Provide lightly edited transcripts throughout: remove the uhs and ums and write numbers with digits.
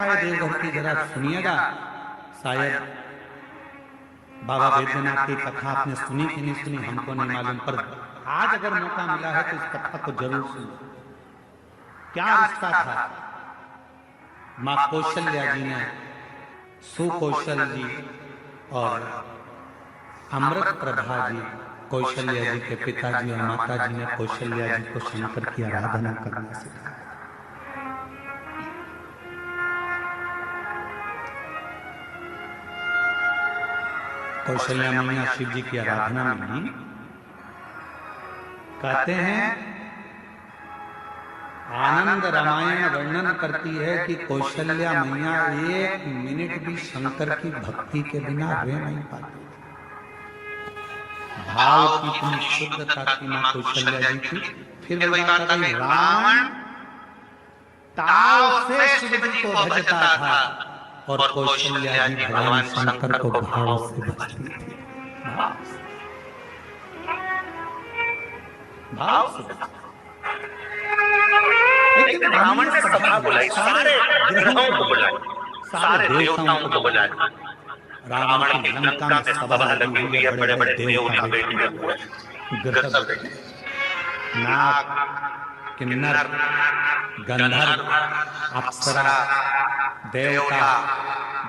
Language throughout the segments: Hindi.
देवघर की जरा सुनिएगा। शायद बाबा बैद्यनाथ की कथा आपने सुनी कि नहीं सुनी हमको नहीं मालूम, पर आज अगर मौका मिला है तो इस कथा को जरूर सुनो। क्या रिश्ता था माँ कौशल्या जी ने सुकौशल जी और अमृत प्रभा जी, कौशल्या जी के पिताजी और माता जी ने कौशल्या जी को शंकर की आराधना करना सिखाया। कौशल्या मैया शिव जी की आराधना में भी कहते हैं, आनंद रामायण वर्णन करती है कि कौशल्या मैया एक मिनट भी शंकर की भक्ति के बिना रह नहीं पाती। भाव की इतनी शुद्धता थी मां कौशल्या जी की। फिर वही कहा था रावण ताव से शिव जी को भजता था और कौशल्या जी भगवान शंकर को भाव से भजती थी। भाव से। लेकिन रावण ने सभा बुलाई, सारे ग्रहों को बुलाया, सारे देवताओं को बुलाया। रावण की लंका में सभा लगी हुई है, बड़े बड़े देवता बैठे हुए, ग्रह बैठे, नाग, किन्नर, गंधर्व, अप्सरा, देवता,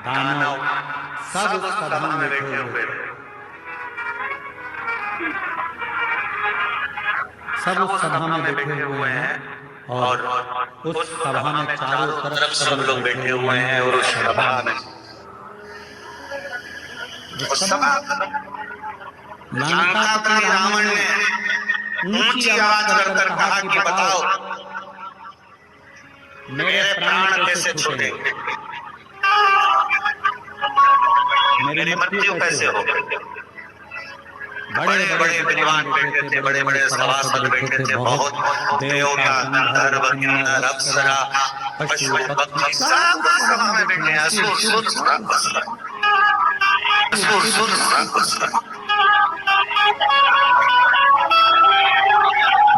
दानव सब उस सभा में बैठे हुए, सब उस सभा में बैठे हुए हैं। और उस सभा में चारों तरफ सब लोग बैठे हुए हैं। और उस सभा में लंकापति रावण ने ऊंची आवाज कर कहा कि बताओ मेरे प्राण कैसे छूटेंगे, मेरी मृत्यु कैसे होगी। बड़े बड़े विद्वान बैठे थे, बड़े बड़े सभासद बैठे थे, बहुत देवता, गंधर्व, किन्नर, अप्सरा, पशु पक्षी सब सभा में बैठे हैं।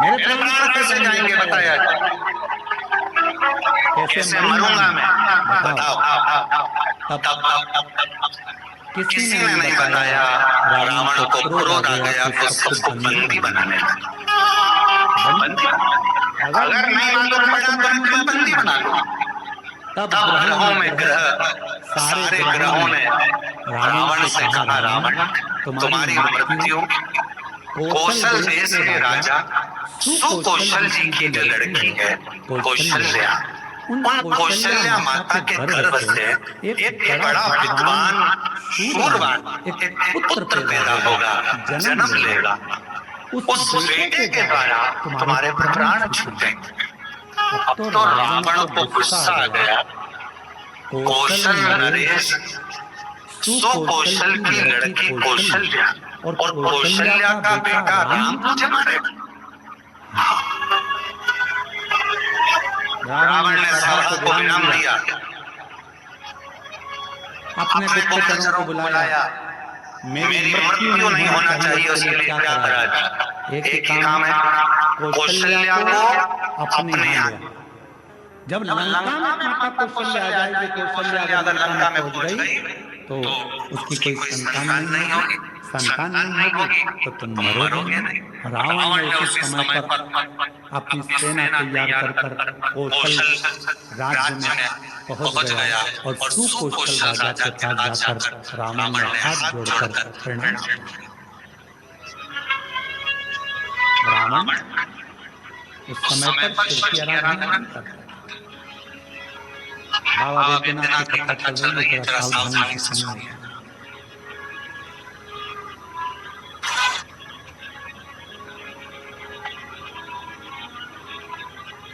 मेरे प्राण कैसे जाएंगे बताया जाए, कैसे मरूंगा मैं बताओ। किसी ने नहीं बताया। रावण को क्रोध आ गया तो सबको बंदी बनाने लगा। अगर नहीं मालूम पड़ा तो मैं बंदी बना लूं। तब ग्रहों में ग्रह, सारे ग्रहों ने रावण से कहा, रावण तुम्हारी मृत्यु कौशल देश के राजा सुकौशल जी की जो लड़की है कौशल्या, उन कौशल्या माता के गर्भ से एक बड़ा विद्वान शूरवान एक पुत्र पैदा होगा, जन्म लेगा। उस बेटे के द्वारा तुम्हारे प्राण छूटेंगे। अब तो रावण को गुस्सा आ गया। कौशल नरेश सुकौशल की लड़की कौशल्या और कौशल्या का बेटा राम तुझे मारेगा। रावण ने सभा को विराम दिया, अपने गुप्तचरों को बुलाया। मेरी मृत्यु नहीं होना चाहिए उसके लिए क्या करा। एक ही काम है, कौशल्या को अपने यहाँ। जब लंका में माता कौशल्या आ जाएगी, कौशल्या अगर लंका में पहुंच गई तो उसकी कोई संतान नहीं होगी, संतान नहीं होगी तो तुम मरोगे नहीं। रावण ने उस समय पर अपनी सेना तैयार कर कौशल राज्य में पहुंच गया और सुकौशल राजा के पास जाकर रावण ने हाथ जोड़कर प्रणाम किया। रावण उस समय पर शिव की आराधना नहीं करता। बाबा बैद्यनाथ की कथा चल रही है, थोड़ा सावधानी से सुनिए।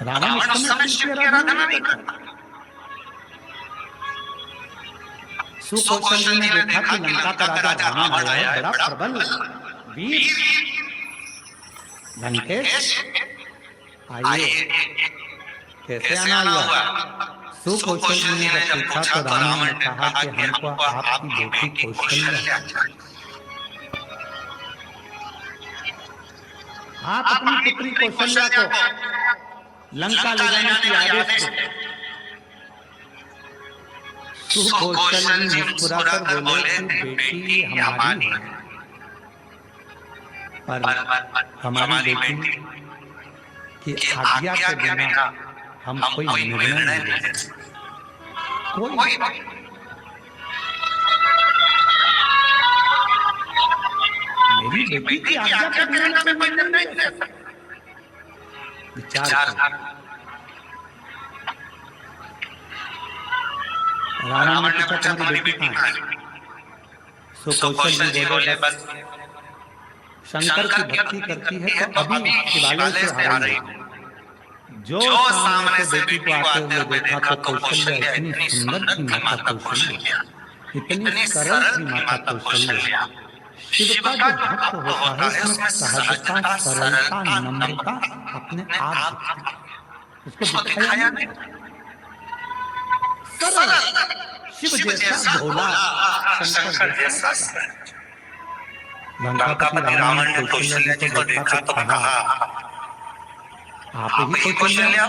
रावण उस समय शिव की आराधना नहीं करता। सुकौशल ने देखा कि लंका का राजा रावण आया है, बड़ा प्रबल वीर लंकेश, आइए कैसे आना हुआ। सुकौशल ने जब पूछा तो रावण ने कहा कि हमको आपकी बेटी कौशल्या, आप अपनी पुत्री कौशल्या को लंका ले जाने की आदेश दो। सुकौशल जी मुस्कुराकर बोले कि बेटी हमारी है, पर हमारी बेटी की आज्ञा के बिना हम कोई निर्णय नहीं ले सकते। कोई मेरी बेटी की आज्ञा के बिना मैं कोई निर्णय नहीं ले सकता। विचार रावण ने पूछा तुम्हारी बेटी कहाँ है? सुकौशल जी बोले बस शंकर की भक्ति करती है तो अभी शिवालय से आ रही है। जो सामने से बेटी को आते हुए देखा तो कौशल्या इतनी सुंदर थी माता कौशल्या, इतनी सरल थी माता कौशल्या। शिव का जो भक्त होता है उसमें सहजता, सरलता, नम्रता अपने आप दिखती, उसको दिखाया नहीं। सरल शिव जैसा भोला, शंकर जैसा। लंकापति रावण ने कौशल्या जी को देखा तो कहा आप ही कौशल्या?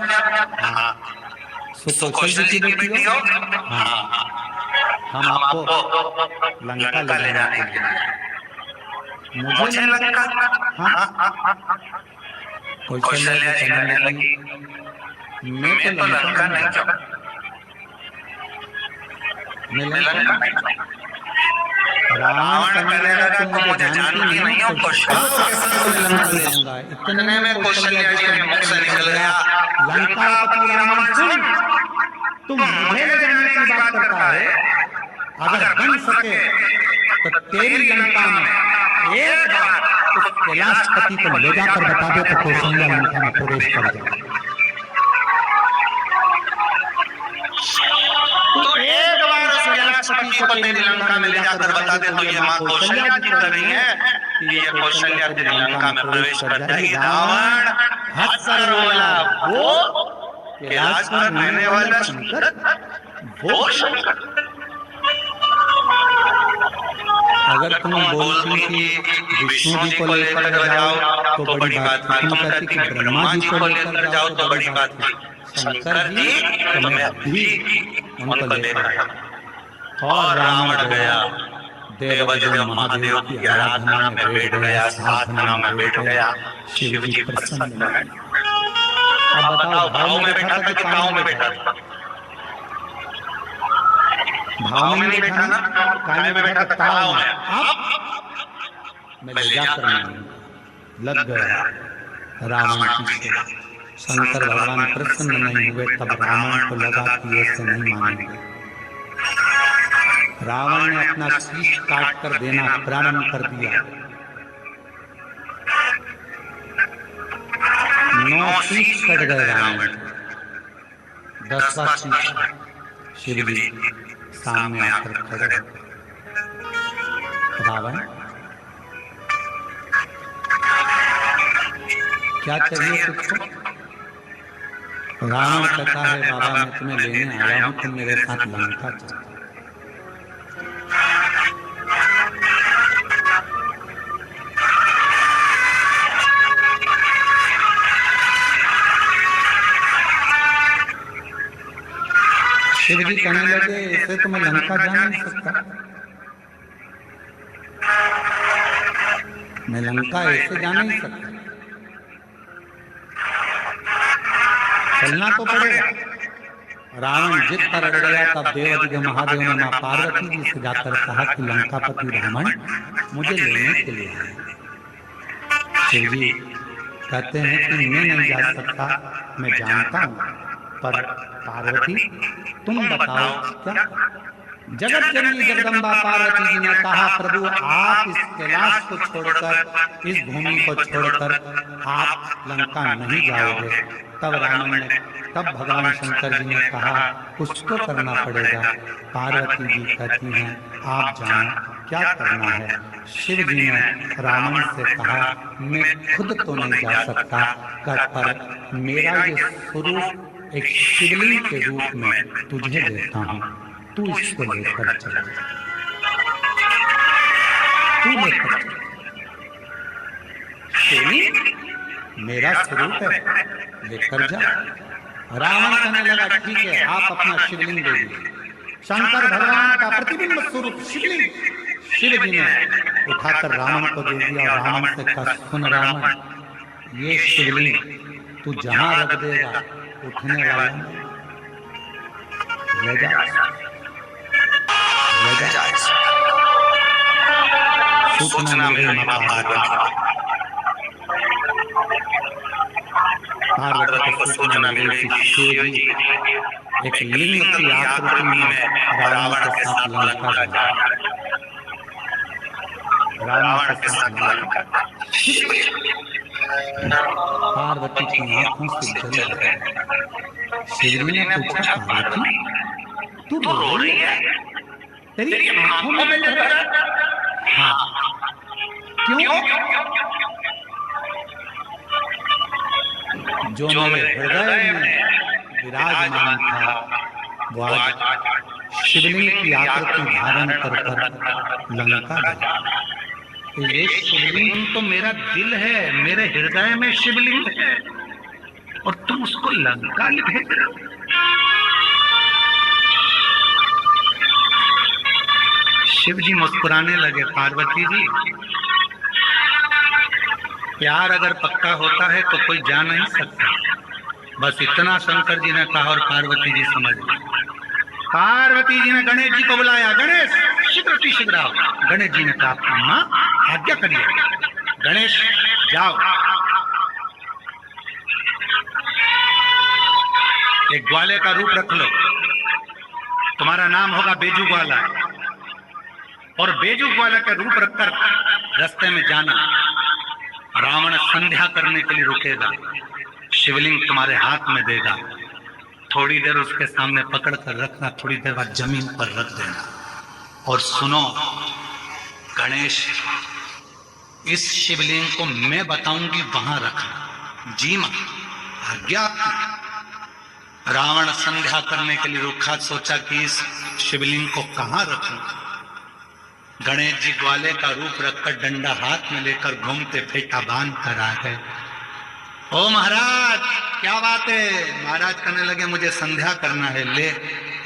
सुकौशल जी की बेटी हो? हाँ, हम आपको लंका ले जाने के लिए। मुझे लंका? हाँ। कौशल्या जी कहने लगी मैं तो लंका नहीं जाऊँ, मैं लंका नहीं जाऊँ। रावण कहने लगा तुम मुझे जानती नहीं हो, इतने में कौशल्या जी के मुख से निकल गया लंकापति रावण सुन, तुम मुझे ले जाने की बात करता है, अगर बन सके तो तेरी लंका में एक बार उस कैलाशपति को ले जाकर बता दे तो कौशल्या लंका में प्रवेश कर जाए। तो एक बार कैलाशपति को तेरी लंका में ले जाकर बता दे तो ये मां कौशल्या जी कर रही है कि ये कौशल्या तेरी लंका में प्रवेश कर जाएगी। रावण हंस कर बोला वो कैलाश पर रहने वाला शंकर, वो शंकर। अगर तुम बोलती कि विष्णु जी को लेकर जाओ तो बड़ी बात थी, तुम कहती कि ब्रह्मा जी को लेकर जाओ तो बड़ी बात थी, शंकर जी तो मैं भी उनको लेकर। और रावण गया देवदेव महादेव की आराधना में बैठ गया, साधना में बैठ गया। शिव जी प्रसन्न हुए। अब बताओ भाव में बैठा था कि काव में बैठा था? भाव में नहीं बैठा ना, काय में बैठा था? काव में। अब मैं ले जाकर लग गया रावण पीछे। शंकर भगवान प्रसन्न नहीं हुए, तब रावण को लगा कि ऐसे नहीं मानेंगे। रावण ने अपना शीश काट कर देना प्रारंभ कर दिया। 9 शीश कट गए रावण। 10वां शीश शिव जी सामने आकर खड़े हो। रावण क्या चाहिए तुझको? रावण कहता है बाबा मैं तुम्हें लेने आया हूं, तुम मेरे साथ लंका चलो। शिव जी कहने लगे ऐसे तो मैं लंका जा नहीं सकता, मैं लंका ऐसे जा नहीं सकता, चलना तो पड़ेगा। रावण जिद पर अड़ गया। तब देवदेव महादेव ने मां पार्वती जी से जाकर कहा कि लंकापति रावण मुझे लेने के लिए आए। शिव जी कहते हैं कि मैं नहीं जा सकता, मैं जानता हूं, पर पार्वती तुम बताओ क्या? जगत जननी जगदम्बा पार्वती जी ने कहा प्रभु आप इस कैलाश को छोड़कर, इस भूमि को छोड़कर आप लंका नहीं जाओगे। तब भगवान शंकर जी ने कहा कुछ तो करना पड़ेगा। पार्वती जी कहती हैं आप जानो क्या करना है। शिव जी ने रावण से कहा मैं खुद तो नहीं जा सकता, पर मेरा ये स्वरूप एक शिवलिंग के रूप में तुझे देता हूं, तू इसको लेकर चला, तू लेकर चला। शिवलिंग मेरा स्वरूप है, लेकर जा। रावण कहने लगा ठीक है आप अपना शिवलिंग दे दीजिए। शंकर भगवान का प्रतिबिंब स्वरूप शिवलिंग शिव जी ने उठाकर रावण को दे दिया। रावण से कहा, सुन रावण, ये शिवलिंग तू जहां रख देगा उठने वाला नहीं, ले जा, ले जा। सूचना मिल गई मां पार्वती को सूचना मिल गई कि शिव जी एक लिंग की आकृति में रावण के साथ लंका गया। रावण के साथ लंका, पार्वती की आंखों से जल रहा। शिवजी ने पूछा, पार्वती तू रो रही है, तेरी आंखों में जल रहा? हाँ, क्यों? जो मेरे हृदय में विराजमान था वो आज शिवलिंग की आकृति धारण कर लंका गया। ये शिवलिंग तो मेरा दिल है, मेरे हृदय में शिवलिंग है, और तुम उसको लंका लिखे। शिव जी मुस्कुराने लगे, पार्वती जी, प्यार अगर पक्का होता है तो कोई जा नहीं सकता। बस इतना शंकर जी ने कहा और पार्वती जी समझ गई। पार्वती जी ने गणेश जी को बुलाया, गणेश शीघ्र आओ। गणेश जी ने कहा, मां आज्ञा करिए। गणेश जाओ, एक ग्वाले का रूप रख लो, तुम्हारा नाम होगा बेजू ग्वाला, और बेजू ग्वाला का रूप रखकर रास्ते में जाना। रावण संध्या करने के लिए रुकेगा, शिवलिंग तुम्हारे हाथ में देगा, थोड़ी देर उसके सामने पकड़ कर रखना, थोड़ी देर बाद जमीन पर रख देना, और सुनो गणेश, इस शिवलिंग को मैं बताऊंगी वहां रखना। जी मां, आज्ञा। रावण संध्या करने के लिए रुका, सोचा कि इस शिवलिंग को कहां रखूं। गणेश जी ग्वाले का रूप रखकर डंडा हाथ में लेकर घूमते फेंटा बांध कर आ गए। ओ महाराज, क्या बात है? महाराज कहने लगे, मुझे संध्या करना है, ले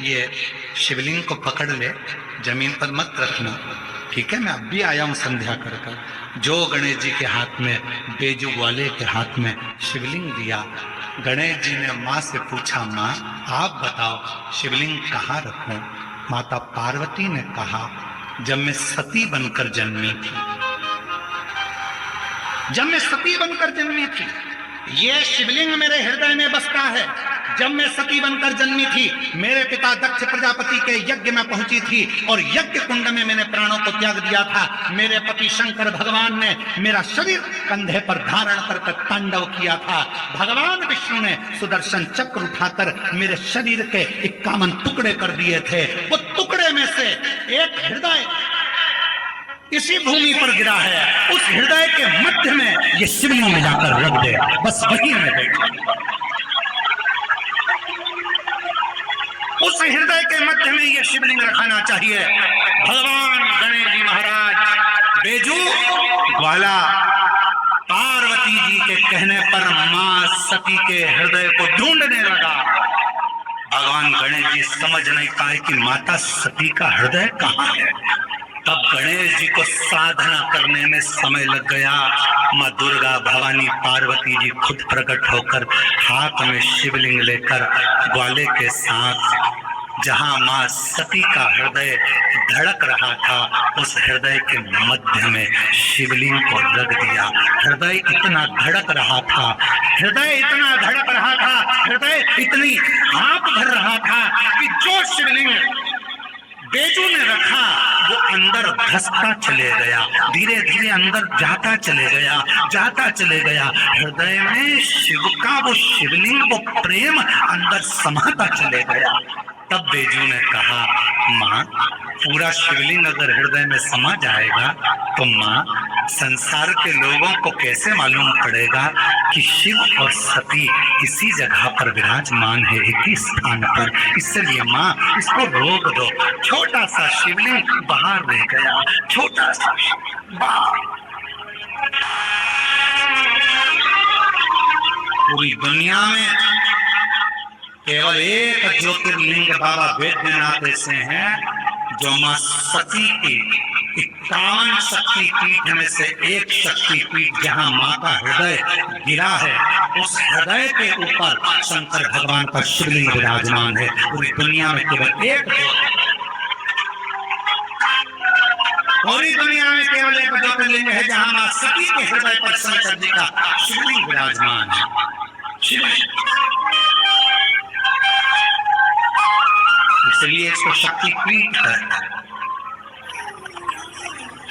ये शिवलिंग को पकड़ ले, जमीन पर मत रखना। ठीक है, मैं अब भी आया हूं संध्या कर कर। जो गणेश जी के हाथ में, बेजू ग्वाले के हाथ में शिवलिंग दिया। गणेश जी ने माँ से पूछा, माँ आप बताओ शिवलिंग कहाँ रखूं? माता पार्वती ने कहा, जब मैं सती बनकर जन्मी थी, जब मैं सती बनकर जन्मी थी, ये शिवलिंग मेरे हृदय में बसता है। जब मैं सती बनकर जन्मी थी, मेरे पिता दक्ष प्रजापति के यज्ञ में पहुंची थी और यज्ञ कुंड में मैंने प्राणों को त्याग दिया था। मेरे पति शंकर भगवान ने मेरा शरीर कंधे पर धारण कर तांडव किया था। भगवान विष्णु ने सुदर्शन चक्र उठाकर मेरे शरीर के 51 टुकड़े कर दिए थे। वो टुकड़े में से एक हृदय इसी भूमि पर गिरा है, उस हृदय के मध्य में ये शिवलिंग जाकर रख दे, बस वही में बैठा। उस हृदय के मध्य में ये शिवलिंग रखना चाहिए। भगवान गणेश जी महाराज बेजू ग्वाला पार्वती जी के कहने पर मां सती के हृदय को ढूंढने लगा। भगवान गणेश जी समझ नहीं पाए कि माता सती का हृदय कहाँ है। तब गणेश जी को साधना करने में समय लग गया। माँ दुर्गा भवानी पार्वती जी खुद प्रकट होकर हाथ में शिवलिंग लेकर ग्वाले के साथ जहां माँ सती का हृदय धड़क रहा था, उस हृदय के मध्य में शिवलिंग को रख दिया। हृदय इतना धड़क रहा था, हृदय इतना धड़क रहा था, हृदय इतनी हाँफ भर रहा था कि जो शिवलिंग बेजू ने रखा वो अंदर धसता चले गया, धीरे धीरे अंदर जाता चले गया, जाता चले गया। हृदय में शिव का वो शिवलिंग, वो प्रेम अंदर समाता चले गया। तब बेजू ने कहा, माँ पूरा शिवलिंग अगर हृदय में समा जाएगा तो माँ संसार के लोगों को कैसे मालूम पड़ेगा कि शिव और सती इसी जगह पर विराजमान है, एक ही स्थान पर। इसलिए माँ इसको रोक दो। छोटा सा शिवलिंग बाहर रह गया, छोटा सा बाहर। पूरी दुनिया में केवल एक ज्योतिर्लिंग बाबा वैद्यनाथ ऐसे हैं जो मां सती की 51 शक्तिपीठ में से एक शक्तिपीठ जहां मां का हृदय गिरा है, उस हृदय के ऊपर शंकर भगवान का शिवलिंग विराजमान है। पूरी दुनिया में केवल एक पूरी दुनिया में केवल एक ज्योतिर्लिंग है जहां मां सती के हृदय पर शंकर जी का शिवलिंग विराजमान है। इसलिए इसको शक्तिपीठ है,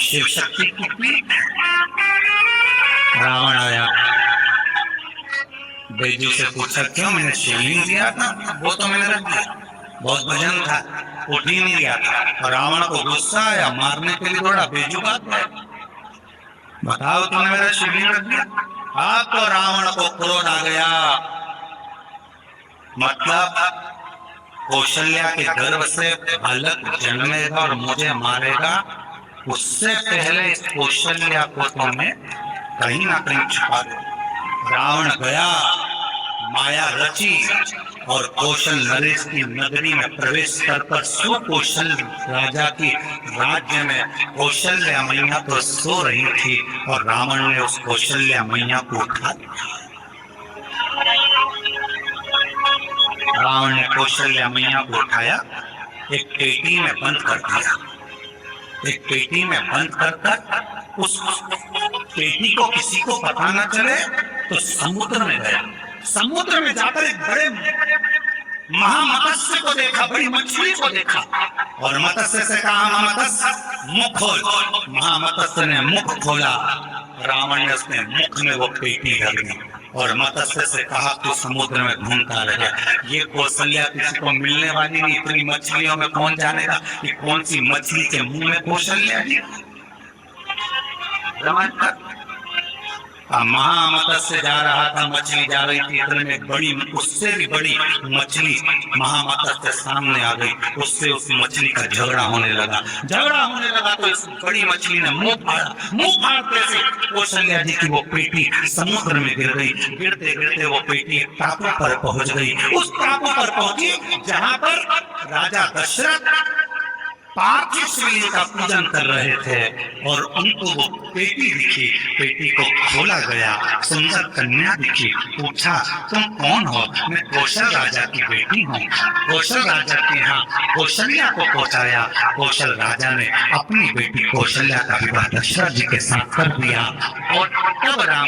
शिव शक्ति की पीठ। रावण आया, बैजू से पूछा क्यों? मैंने शिवलिंग दिया था, वो तो मैंने रख दिया, बहुत वजन था, उठ ही नहीं गया था। रावण को गुस्सा आया, मारने के लिए दौड़ा, बैजू बात है, बताओ तुमने मेरा शिवलिंग रख दिया। अब तो रावण को क्रोध आ गया, मतलब कौशल्या के गर्भ से बालक जन्मेगा और मुझे मारेगा, उससे पहले इस कौशल्या को तुमने कहीं ना कहीं छुपा दो। रावण गया, माया रची और कौशल नरेश की नगरी में प्रवेश कर सुकौशल राजा की राज्य में कौशल्या मैया तो सो रही थी और रावण ने उस कौशल्या मैया को उठा दिया। रावण ने कौशल्या मैया को उठाया, एक पेटी में बंद कर दिया। एक पेटी में बंद कर उस पेटी को किसी को पता न चले तो समुद्र में गया। समुद्र में जाकर एक बड़े महामत्स्य को देखा, बड़ी मछली को देखा और मत्स्य से कहा, मत्स्य मुख खोल। महामत्स्य ने मुख खोला, रावण ने उसने मुख में वो पेटी धर दी और मत्स्य से कहा तू समुद्र में घूमता रहे। ये कौशल्या किसी को मिलने वाली नहीं, इतनी मछलियों में कौन जानेगा कि कौन सी मछली के मुंह में कौशल्या जी। महामत्स्य जा रहा था, मछली जा रही थी, इतने में बड़ी, उससे भी बड़ी मछली महामत्स्य सामने आ गई। उससे उस मछली का झगड़ा होने लगा तो इस बड़ी मछली ने मुंह फाड़ते से कौशल्या जी की वो पेटी समुद्र में गिर गई। गिरते गिरते वो पेटी एक टापू पर पहुंच गई। उस टापू पर पहुंची जहां पर राजा दशरथ पार्थिव शिवलिंग का पूजन कर रहे थे और उनको वो पेटी दिखी। पेटी को खोला गया, सुंदर कन्या दिखी। पूछा तुम कौन हो? मैं कौशल राजा की बेटी हूँ। कौशल राजा के यहाँ कौशल्या को पहुँचाया। कौशल राजा ने अपनी बेटी कौशल्या का विवाह दशरथ जी के साथ कर दिया और तब राम